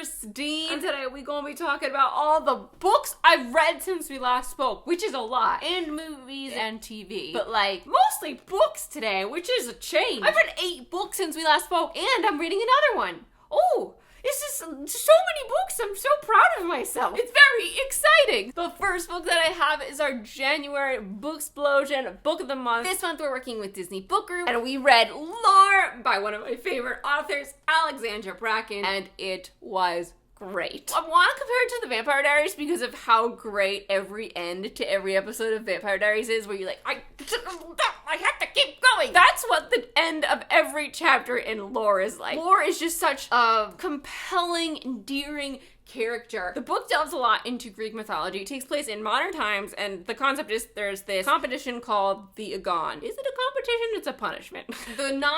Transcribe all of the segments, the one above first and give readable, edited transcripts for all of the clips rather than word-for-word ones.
Christine, and today we're gonna be talking about all the books I've read since we last spoke, which is a lot, and movies and TV, but like mostly books today, which is a change. I've read 8 books since we last spoke, and I'm reading another one. Oh, this is so many books. I'm so proud of myself. It's very exciting. The first book that I have is our January Booksplosion Book of the Month. This month we're working with Disney Book Group, and we read Lore by one of my favorite authors, Alexandra Bracken, and it was great. I want to compare it to the Vampire Diaries because of how great every end to every episode of Vampire Diaries is, where you're like, I have to keep going. That's what the end of every chapter in Lore is like. Lore is just such a compelling, endearing character. The book delves a lot into Greek mythology. It takes place in modern times, and the concept is there's this competition called the Agon. Is it a competition? It's a punishment. The 9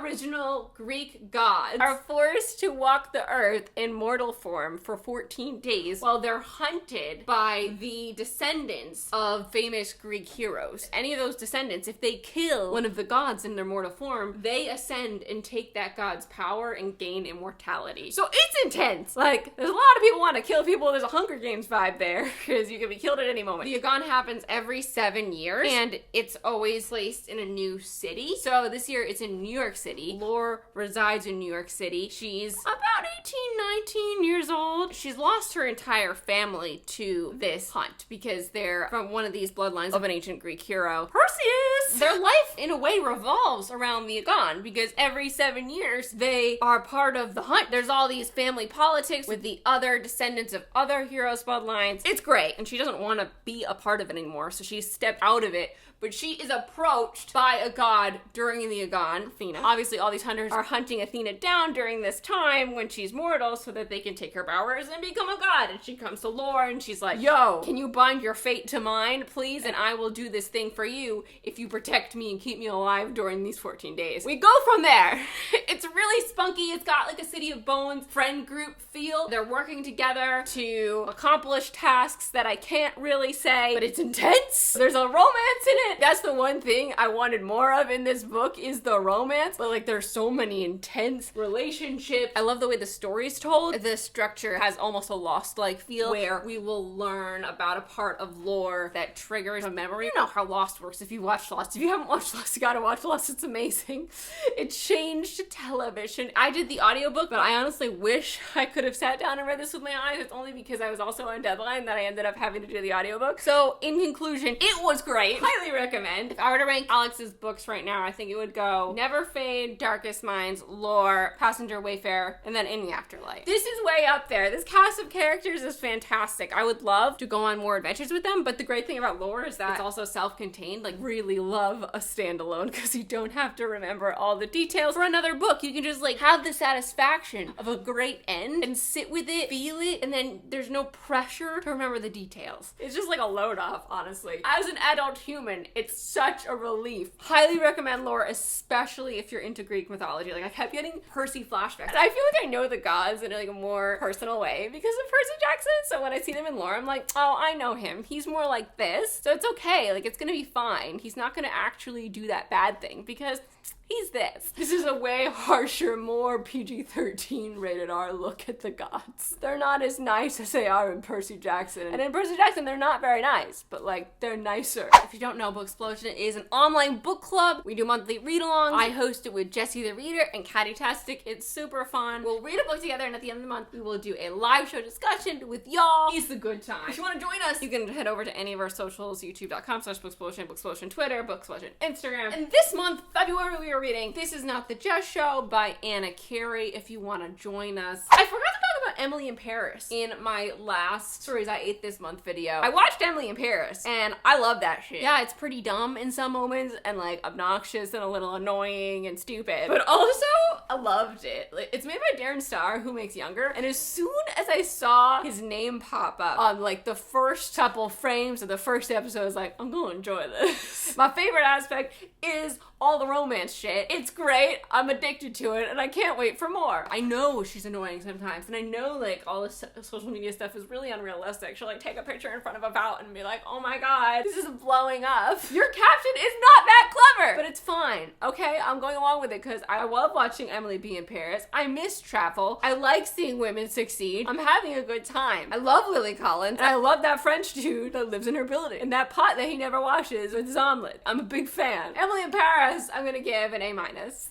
original Greek gods are forced to walk the earth in mortal form for 14 days while they're hunted by the descendants of famous Greek heroes. Any of those descendants, if they kill one of the gods in their mortal form, they ascend and take that god's power and gain immortality. So it's intense. Like, there's a lot of people want to kill people. There's a Hunger Games vibe there, because you can be killed at any moment. The Agon happens every 7 years, and it's always placed in a new city. So this year it's in New York City. Lore resides in New York City. She's about 18, 19 years old. She's lost her entire family to this hunt because they're from one of these bloodlines of an ancient Greek hero, Perseus. Their life, in a way, revolves around the Agon because every 7 years they are part of the hunt. There's all these family politics with the other descendants of other heroes' bloodlines. It's great, and she doesn't want to be a part of it anymore, so she's stepped out of it. But she is approached by a god during the Agon, Athena. Obviously, all these hunters are hunting Athena down during this time when she's mortal so that they can take her powers and become a god. And she comes to Lore and she's like, yo, can you bind your fate to mine, please? And I will do this thing for you if you protect me and keep me alive during these 14 days. We go from there. It's really spunky. It's got like a City of Bones friend group feel. They're working together to accomplish tasks that I can't really say, but it's intense. There's a romance in it. That's the one thing I wanted more of in this book is the romance, but like there's so many intense relationships. I love the way the story's told. The structure has almost a Lost-like feel where we will learn about a part of Lore that triggers a memory. You know how Lost works if you watched Lost. If you haven't watched Lost, you gotta watch Lost. It's amazing. It changed television. I did the audiobook, but I honestly wish I could have sat down and read this with my eyes. It's only because I was also on deadline that I ended up having to do the audiobook. So in conclusion, it was great. Highly recommend. If I were to rank Alex's books right now, I think it would go Never Fade, Darkest Minds, Lore, Passenger Wayfarer, and then In the Afterlife. This is way up there. This cast of characters is fantastic. I would love to go on more adventures with them, but the great thing about Lore is that it's also self-contained. Like, really love a standalone because you don't have to remember all the details for another book. You can just like have the satisfaction of a great end and sit with it, feel it, and then there's no pressure to remember the details. It's just like a load off, honestly. As an adult human, it's such a relief. Highly recommend Lore, especially if you're into Greek mythology. Like, I kept getting Percy flashbacks. I feel like I know the gods in like a more personal way because of Percy Jackson. So when I see them in Lore, I'm like, oh, I know him. He's more like this. So it's okay. Like, it's gonna be fine. He's not gonna actually do that bad thing because he's this. This is a way harsher, more PG-13 rated R look at the gods. They're not as nice as they are in Percy Jackson. And in Percy Jackson, they're not very nice, but like, they're nicer. If you don't know, Booksplosion is an online book club. We do monthly read-alongs. I host it with Jessie the Reader and Catty-tastic. It's super fun. We'll read a book together, and at the end of the month, we will do a live show discussion with y'all. It's a good time. If you want to join us, you can head over to any of our socials, youtube.com/Booksplosion, Booksplosion Twitter, Booksplosion Instagram. And this month, February, we are reading This Is Not the Just Show by Anna Carey if you want to join us. I forgot to talk about Emily in Paris in my last Stories I Ate This Month video. I watched Emily in Paris and I love that shit. Yeah, it's pretty dumb in some moments and like obnoxious and a little annoying and stupid, but also I loved it. Like, it's made by Darren Star, who makes Younger, and as soon as I saw his name pop up on like the first couple frames of the first episode, I was like, I'm gonna enjoy this. My favorite aspect is all the romance shit. It's great. I'm addicted to it and I can't wait for more. I know she's annoying sometimes and I know like all this social media stuff is really unrealistic. She'll like take a picture in front of a fountain and be like, oh my god, this is blowing up. Your caption is not that clever, but it's fine. Okay, I'm going along with it because I love watching Emily be in Paris. I miss travel. I like seeing women succeed. I'm having a good time. I love Lily Collins. And I love that French dude that lives in her building and that pot that he never washes with his omelet. I'm a big fan. Emily in Paris, I'm gonna give an A-.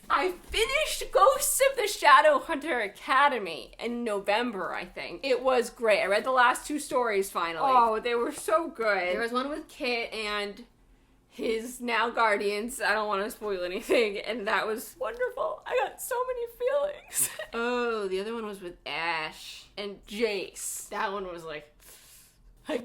I finished Ghosts of the Shadowhunter Academy in November, I think. It was great. I read the last 2 stories finally. Oh, they were so good. There was one with Kit and his now guardians. I don't want to spoil anything, and that was wonderful. I got so many feelings. Oh, the other one was with Ash and Jace. That one was like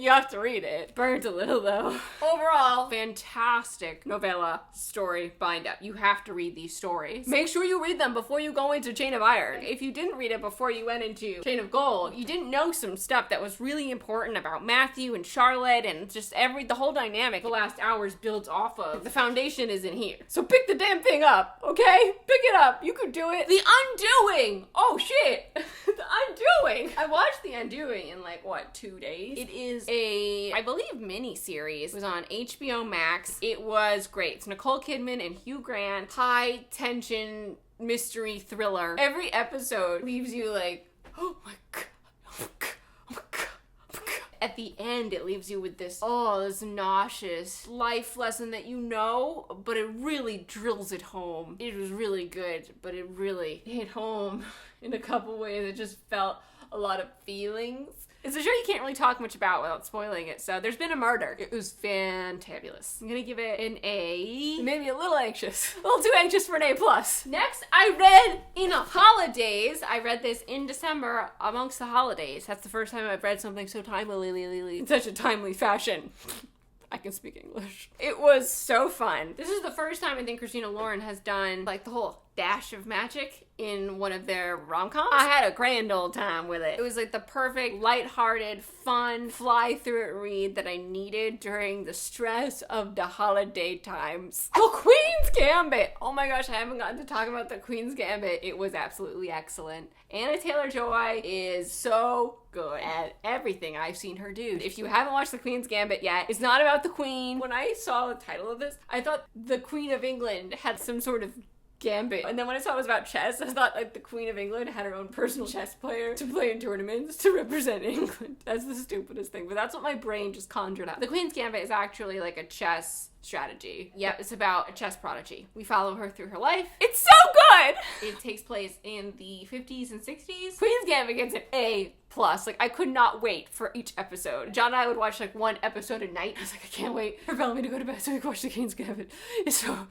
you have to read it. Burnt a little though. Overall, fantastic novella story bind up. You have to read these stories. Make sure you read them before you go into Chain of Iron. If you didn't read it before you went into Chain of Gold, you didn't know some stuff that was really important about Matthew and Charlotte and just the whole dynamic the last hours builds off of. The foundation is in here. So pick the damn thing up, okay? Pick it up. You could do it. The Undoing. Oh shit. The Undoing. I watched The Undoing in like, what, 2 days? It is a, I believe, mini-series. It was on HBO Max. It was great. It's Nicole Kidman and Hugh Grant. High-tension mystery thriller. Every episode leaves you like, oh my god, oh my god, oh my god. At the end, it leaves you with this nauseous life lesson that you know, but it really drills it home. It was really good, but it really hit home in a couple ways. It just felt a lot of feelings. It's a show you can't really talk much about without spoiling it, so there's been a murder. It was fantabulous. I'm gonna give it an A. Maybe a little anxious. A little too anxious for an A+. Next, I read in holidays. I read this in December amongst the holidays. That's the first time I've read something so timely, in such a timely fashion. I can speak English. It was so fun. This is the first time I think Christina Lauren has done like the whole dash of magic in one of their rom-coms. I had a grand old time with it. It was like the perfect, lighthearted, fun, fly-through-it read that I needed during the stress of the holiday times. The Queen's Gambit! Oh my gosh, I haven't gotten to talk about the Queen's Gambit. It was absolutely excellent. Anna Taylor-Joy is so good at everything I've seen her do. If you haven't watched The Queen's Gambit yet, it's not about the Queen. When I saw the title of this, I thought the Queen of England had some sort of gambit. And then when I saw it was about chess, I thought like the Queen of England had her own personal chess player to play in tournaments to represent England. That's the stupidest thing, but that's what my brain just conjured up. The Queen's Gambit is actually like a chess strategy. Yep, it's about a chess prodigy. We follow her through her life. It's so good! It takes place in the 50s and 60s. Queen's Gambit gets an A+. Like, I could not wait for each episode. John and I would watch like 1 episode a night. I was like, I can't wait for Bellamy to go to bed so we can watch the Queen's Gambit. It's so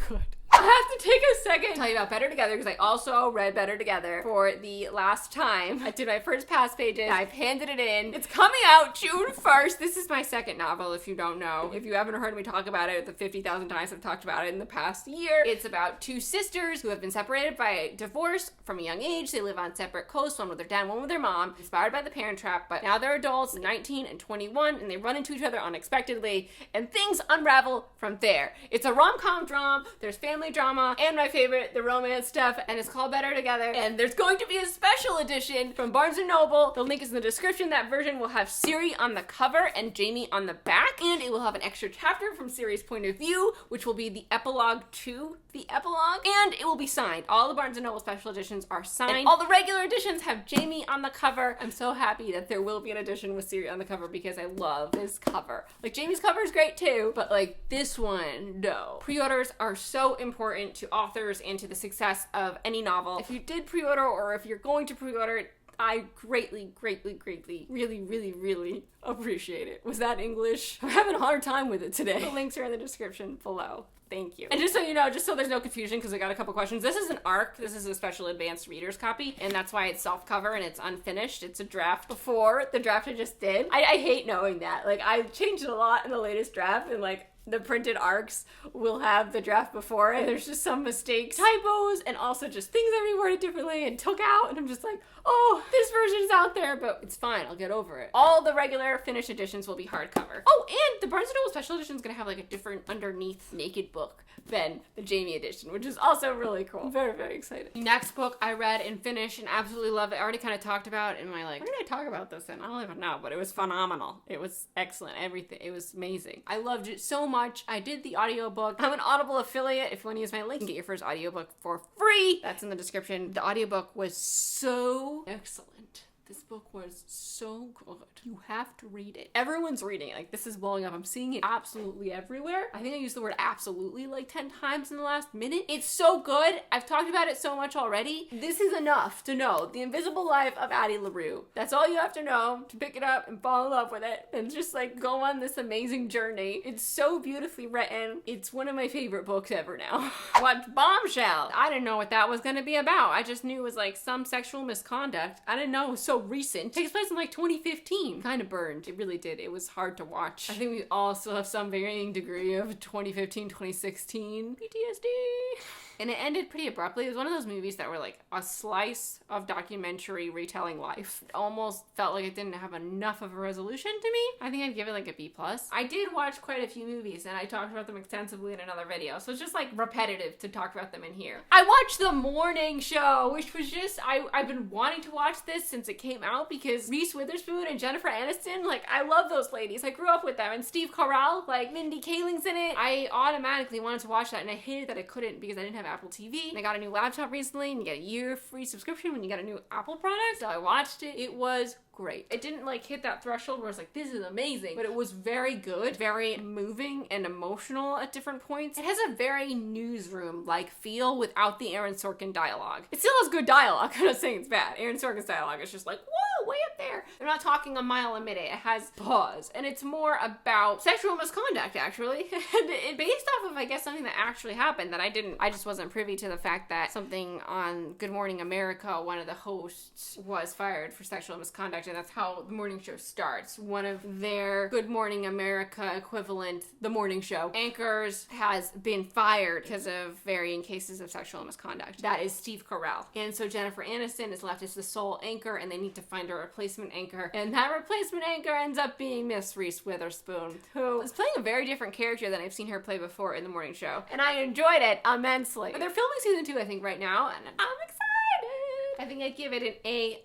good. I have to take a second to tell you about Better Together because I also read Better Together for the last time. I did my first pass pages. I've handed it in. It's coming out June 1st. This is my second novel, if you don't know. If you haven't heard me talk about it the 50,000 times I've talked about it in the past year. It's about 2 sisters who have been separated by divorce from a young age. They live on separate coasts, one with their dad, one with their mom, inspired by The Parent Trap, but now they're adults, 19 and 21, and they run into each other unexpectedly, and things unravel from there. It's a rom-com drama. There's family drama, and my favorite, the romance stuff, and it's called Better Together. And there's going to be a special edition from Barnes & Noble. The link is in the description. That version will have Siri on the cover and Jamie on the back, and it will have an extra chapter from Siri's point of view, which will be the epilogue to the epilogue, and it will be signed. All the Barnes & Noble special editions are signed. And all the regular editions have Jamie on the cover. I'm so happy that there will be an edition with Siri on the cover because I love this cover. Like, Jamie's cover is great too, but like this one, no. Pre-orders are so important to authors and to the success of any novel. If you did pre-order or if you're going to pre-order it, I greatly, really appreciate it. Was that English? I'm having a hard time with it today. The links are in the description below. Thank you. And just so you know, just so there's no confusion, because I got a couple questions, this is an ARC. This is a special advanced reader's copy, and that's why it's self-cover and it's unfinished. It's a draft before the draft I just did. I hate knowing that. Like, I changed it a lot in the latest draft, and like, the printed arcs will have the draft before it. There's just some mistakes, typos, and also just things that we worded differently and took out. And I'm just like, oh, this version's out there, but it's fine. I'll get over it. All the regular finished editions will be hardcover. Oh, and the Barnes & Noble special edition is going to have like a different underneath naked book than the Jamie edition, which is also really cool. Very, very excited. The next book I read and finished and absolutely loved it. I already kind of talked about in my what did I talk about this in? I don't even know, but it was phenomenal. It was excellent. Everything. It was amazing. I loved it so much. I did the audiobook. I'm an Audible affiliate. If you want to use my link, you can get your first audiobook for free. That's in the description. The audiobook was so excellent. This book was so good. You have to read it. Everyone's reading it. Like, this is blowing up. I'm seeing it absolutely everywhere. I think I used the word absolutely like 10 times in the last minute. It's so good. I've talked about it so much already. This is enough to know The Invisible Life of Addie LaRue. That's all you have to know to pick it up and fall in love with it and just like go on this amazing journey. It's so beautifully written. It's one of my favorite books ever now. I watched Bombshell. I didn't know what that was going to be about. I just knew it was like some sexual misconduct. I didn't know it was so recent. It takes place in like 2015. Kind of burned. It really did. It was hard to watch. I think we all still have some varying degree of 2015, 2016 PTSD. And it ended pretty abruptly. It was one of those movies that were like a slice of documentary retelling life. It almost felt like it didn't have enough of a resolution to me. I think I'd give it like a B+. I did watch quite a few movies and I talked about them extensively in another video. So it's just like repetitive to talk about them in here. I watched The Morning Show, which was just, I've been wanting to watch this since it came out because Reese Witherspoon and Jennifer Aniston, like I love those ladies. I grew up with them. And Steve Carell, like Mindy Kaling's in it. I automatically wanted to watch that and I hated that I couldn't because I didn't have Apple TV. And I got a new laptop recently and you get a year free subscription when you get a new Apple product. So I watched it. It was great. It didn't like hit that threshold where I was like, this is amazing, but it was very good, very moving and emotional at different points. It has a very newsroom-like feel without the Aaron Sorkin dialogue. It still has good dialogue. I'm not saying it's bad. Aaron Sorkin's dialogue is just like, whoa, way up there. They're not talking a mile a minute. It has pause. And it's more about sexual misconduct, actually. And it based off of, I guess, something that actually happened that I just wasn't privy to the fact that something on Good Morning America, one of the hosts was fired for sexual misconduct. And that's how the morning show starts. One of their Good Morning America equivalent, the morning show, anchors has been fired because of varying cases of sexual misconduct. That is Steve Carell. And so Jennifer Aniston is left as the sole anchor and they need to find a replacement anchor. And that replacement anchor ends up being Miss Reese Witherspoon, who is playing a very different character than I've seen her play before in the morning show. And I enjoyed it immensely. They're filming season 2, I think, right now, and I'm excited. I think I'd give it an A-.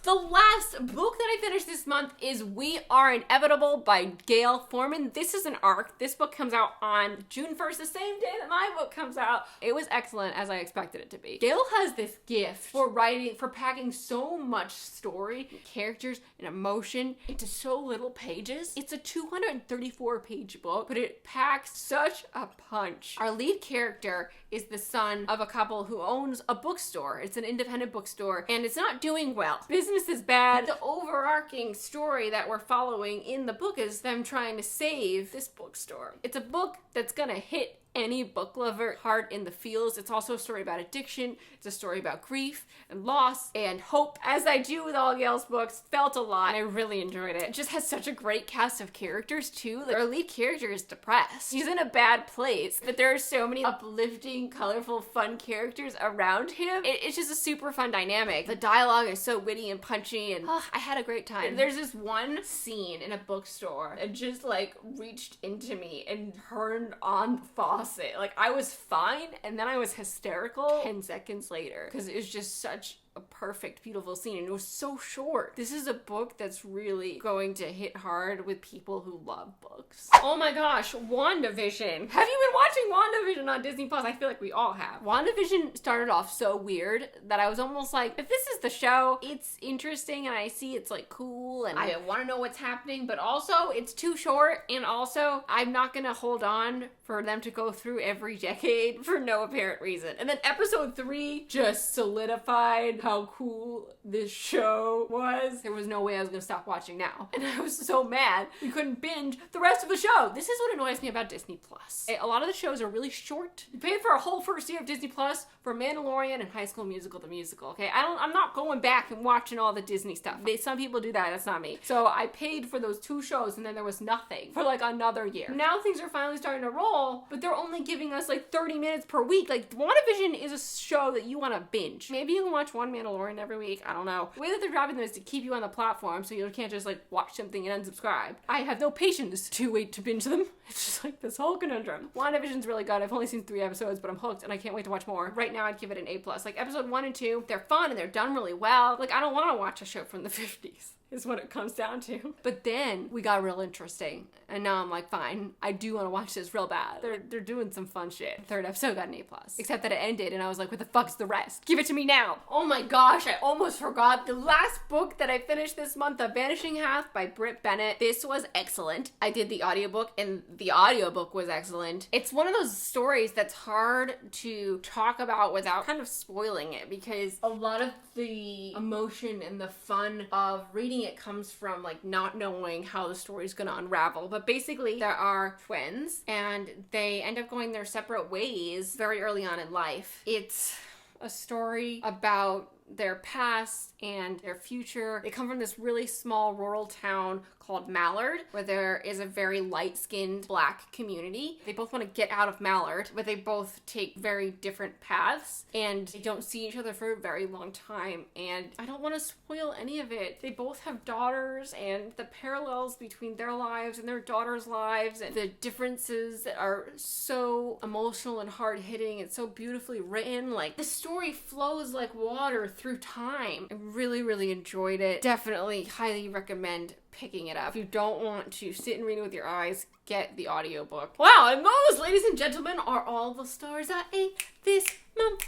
The last book that I finished this month is We Are Inevitable by Gail Forman. This is an arc. This book comes out on June 1st, the same day that my book comes out. It was excellent as I expected it to be. Gail has this gift for writing, for packing so much story, characters, and emotion into so little pages. It's a 234-page book, but it packs such a punch. Our lead character is the son of a couple who owns a bookstore. It's an independent bookstore, and it's not doing well. Business is bad. The overarching story that we're following in the book is them trying to save this bookstore. It's a book that's gonna hit any book lover heart in the feels. It's also a story about addiction. It's a story about grief and loss and hope. As I do with all Gail's books, felt a lot and I really enjoyed it. It just has such a great cast of characters too. Like, our lead character is depressed. He's in a bad place, but there are so many uplifting, colorful, fun characters around him. It's just a super fun dynamic. The dialogue is so witty and punchy and I had a great time. There's this one scene in a bookstore that just like reached into me and turned on the faucet. Like, I was fine and then I was hysterical 10 seconds later because it was just such a perfect, beautiful scene, and it was so short. This is a book that's really going to hit hard with people who love books. Oh my gosh, WandaVision. Have you been watching WandaVision on Disney Plus? I feel like we all have. WandaVision started off so weird that I was almost like, if this is the show, it's interesting and I see it's like cool and I want to know what's happening, but also it's too short, and also I'm not gonna hold on for them to go through every decade for no apparent reason. And then episode 3 just solidified decided how cool this show was, there was no way I was gonna stop watching now. And I was so mad we couldn't binge the rest of the show. This is what annoys me about Disney Plus. A lot of the shows are really short. You paid for a whole first year of Disney Plus for Mandalorian and High School Musical the musical, okay? I'm not going back and watching all the Disney stuff. Some people do that, that's not me. So I paid for those 2 shows and then there was nothing for like another year. Now things are finally starting to roll, but they're only giving us like 30 minutes per week. Like, WandaVision is a show that you want to binge. Maybe you can watch one Mandalorian every week, I don't know. The way that they're dropping them is to keep you on the platform so you can't just like watch something and unsubscribe. I have no patience to wait to binge them. It's just like this whole conundrum. WandaVision's really good. I've only seen 3 episodes, but I'm hooked and I can't wait to watch more. Right now I'd give it an A+. Like episode 1 and 2, they're fun and they're done really well. Like, I don't want to watch a show from the 50s. Is what it comes down to. But then we got real interesting. And now I'm like, fine, I do want to watch this real bad. They're doing some fun shit. 3rd episode got an A+. Except that it ended and I was like, what the fuck's the rest? Give it to me now. Oh my gosh, I almost forgot. The last book that I finished this month, The Vanishing Half by Britt Bennett. This was excellent. I did the audiobook and the audiobook was excellent. It's one of those stories that's hard to talk about without kind of spoiling it, because a lot of the emotion and the fun of reading it comes from like not knowing how the story's gonna unravel. But basically there are twins and they end up going their separate ways very early on in life. It's a story about their past and their future. They come from this really small rural town called Mallard, where there is a very light-skinned black community. They both want to get out of Mallard, but they both take very different paths, and they don't see each other for a very long time, and I don't want to spoil any of it. They both have daughters, and the parallels between their lives and their daughters' lives, and the differences are so emotional and hard-hitting and so beautifully written. Like, the story flows like water through time. I really, really enjoyed it. Definitely highly recommend picking it up. If you don't want to sit and read it with your eyes, get the audiobook. Wow, and those, ladies and gentlemen, are all the stars I ate this month.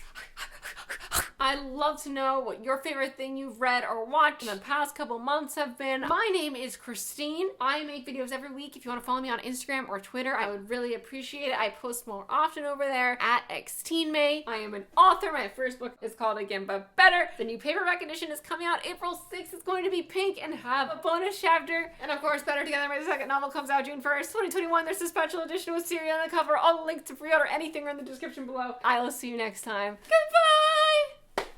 I'd love to know what your favorite thing you've read or watched in the past couple months have been. My name is Christine. I make videos every week. If you want to follow me on Instagram or Twitter, I would really appreciate it. I post more often over there at xteenmay. I am an author. My first book is called Again But Better. The new paperback edition is coming out April 6th. It's going to be pink and have a bonus chapter. And of course, Better Together, my second novel, comes out June 1st, 2021. There's a special edition with Siri on the cover. All the links to pre-order anything are in the description below. I will see you next time. Goodbye!